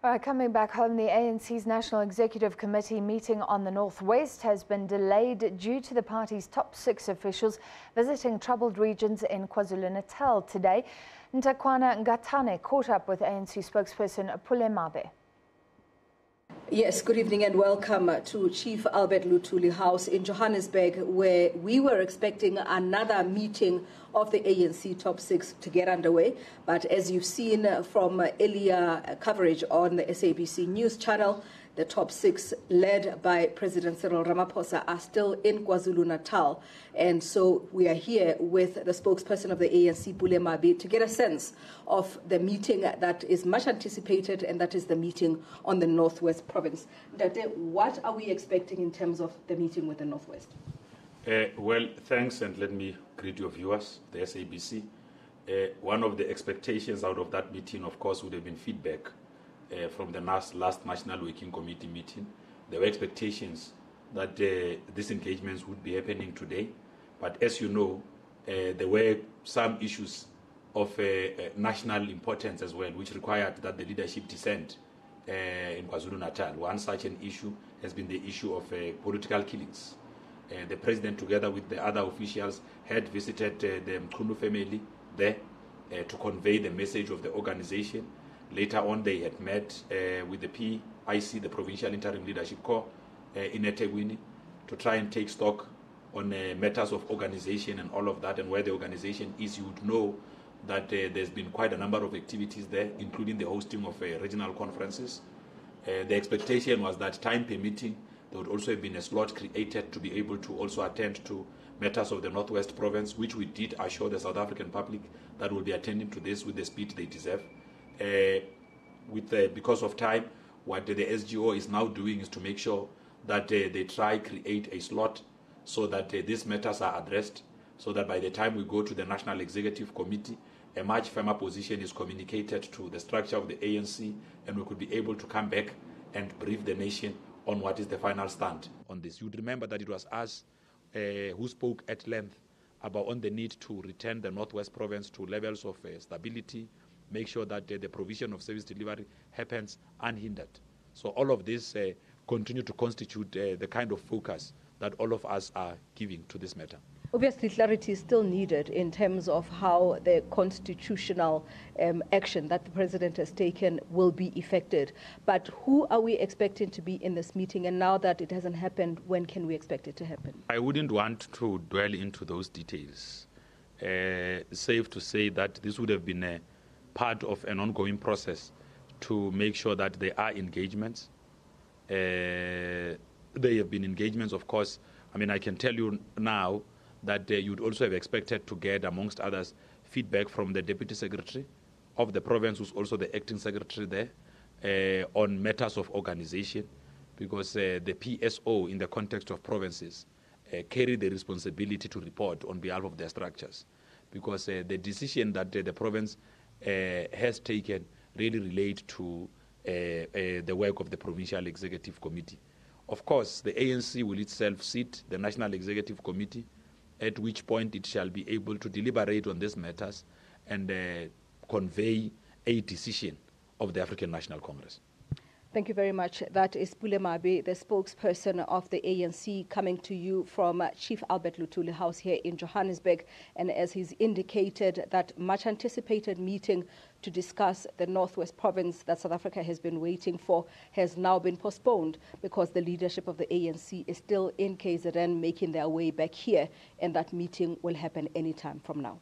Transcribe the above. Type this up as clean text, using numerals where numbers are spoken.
All right, coming back home, the ANC's National Executive Committee meeting on the Northwest has been delayed due to the party's top 6 officials visiting troubled regions in KwaZulu-Natal today. Nthakoana Ngatane caught up with ANC spokesperson Pule Mabe. Yes, good evening and welcome to Chief Albert Luthuli House in Johannesburg, where we were expecting another meeting of the ANC top 6 to get underway. But as you've seen from earlier coverage on the SABC news channel, the top 6, led by President Cyril Ramaphosa, are still in KwaZulu-Natal. And so we are here with the spokesperson of the ANC, Pule Mabe, to get a sense of the meeting that is much anticipated, and that is the meeting on the Northwest Province. Dade, what are we expecting in terms of the meeting with the Northwest? Well, thanks, and let me greet your viewers, the SABC. One of the expectations out of that meeting, of course, would have been feedback from the last National Working Committee meeting. There were expectations that these engagements would be happening today, but as you know, there were some issues of national importance as well, which required that the leadership descend in KwaZulu-Natal. One such an issue has been the issue of political killings. The president, together with the other officials, had visited the Mkhunu family there to convey the message of the organization. Later on, they had met with the PIC, the Provincial Interim Leadership Corps, in Nthakoana, to try and take stock on matters of organization and all of that, and where the organization is. You would know that there's been quite a number of activities there, including the hosting of regional conferences. The expectation was that, time permitting, there would also have been a slot created to be able to also attend to matters of the Northwest Province, which we did assure the South African public that we'll be attending to this with the speed they deserve. Because of time, what the SGO is now doing is to make sure that they try create a slot so that these matters are addressed, so that by the time we go to the National Executive Committee, a much firmer position is communicated to the structure of the ANC, and we could be able to come back and brief the nation on what is the final stand on this. You'd remember that it was us who spoke at length about on the need to return the Northwest Province to levels of stability, make sure that the provision of service delivery happens unhindered. So all of this continue to constitute the kind of focus that all of us are giving to this matter. Obviously, clarity is still needed in terms of how the constitutional action that the president has taken will be effected. But who are we expecting to be in this meeting? And now that it hasn't happened, when can we expect it to happen? I wouldn't want to dwell into those details. Safe to say that this would have been a part of an ongoing process to make sure that there are engagements. There have been engagements, of course. I mean, I can tell you now that you'd also have expected to get, amongst others, feedback from the Deputy Secretary of the province, who's also the acting secretary there, on matters of organization, because the PSO, in the context of provinces, carry the responsibility to report on behalf of their structures, because the decision that the province has taken really relate to the work of the Provincial Executive Committee. Of course, the ANC will itself sit the National Executive Committee, at which point it shall be able to deliberate on these matters and convey a decision of the African National Congress. Thank you very much. That is Pule Mabe, the spokesperson of the ANC, coming to you from Chief Albert Luthuli House here in Johannesburg. And as he's indicated, that much anticipated meeting to discuss the Northwest Province that South Africa has been waiting for has now been postponed, because the leadership of the ANC is still in KZN making their way back here, and that meeting will happen anytime from now.